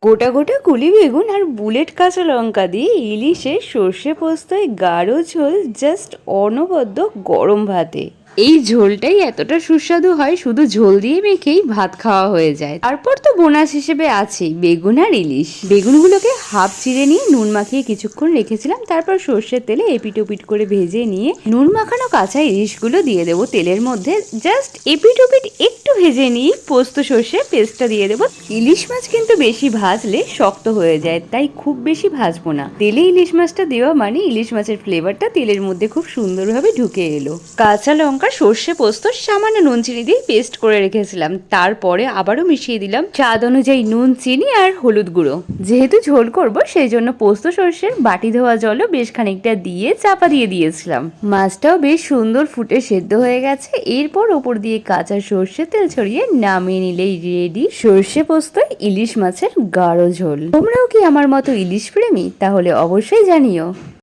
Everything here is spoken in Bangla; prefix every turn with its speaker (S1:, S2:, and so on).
S1: গোটা গোটা কুলি বেগুন আর বুলেট কাঁচা লঙ্কা দিয়ে ইলিশের সর্ষে পোস্তয় গাঢ় ঝোল জাস্ট অনবদ্য গরম ভাতে। এই ঝোলটাই এতটা সুস্বাদু হয়, শুধু ঝোল দিয়ে মেখেই ভাত খাওয়া হয়ে যায়। তারপর তো বোনাস হিসেবে আছেই বেগুন আর ইলিশ। বেগুনগুলোকে হাফ চিড়ে নিয়ে নুন মাখিয়ে কিছুক্ষণ রেখেছিলাম, তারপর সর্ষের তেলে এপিট ওপিট করে ভেজে নিয়ে নুন মাখানো কাঁচা ইলিশগুলো দিয়ে দেবো তেলের মধ্যে। জাস্ট এপিট ওপিট একটু ভেজে নিয়ে পোস্ত সর্ষে পেস্টটা দিয়ে দেবো। ইলিশ মাছ কিন্তু বেশি ভাজলে শক্ত হয়ে যায়, তাই খুব বেশি ভাজবো না। তেলে ইলিশ মাছটা দেওয়া মানে ইলিশ মাছের ফ্লেভারটা তেলের মধ্যে খুব সুন্দরভাবে ঢুকে এলো। কাঁচা লঙ্কা, সর্ষে পোস্ত, সামান্য নুন চিনি দিয়ে পেস্ট করে রেখেছিলাম। তারপরে আবারও মিশিয়ে দিলাম স্বাদ অনুযায়ী নুন, চিনি আর হলুদ গুঁড়ো। যেহেতু ঝোল করব সেই জন্য পোস্ত সর্ষের বাটি ধোয়া জলও বেশ খানিকটা দিয়ে চাপা দিয়ে দিয়েছিলাম। মাছটাও বেশ সুন্দর ফুটে সেদ্ধ হয়ে গেছে। এরপর ওপর দিয়ে কাঁচা সর্ষে তেল ছড়িয়ে নামিয়ে নিলেই রেডি সর্ষে পোস্ত ইলিশ মাছের গাঢ় ঝোল। তোমরাও কি আমার মতো ইলিশ প্রেমী? তাহলে অবশ্যই জানিও।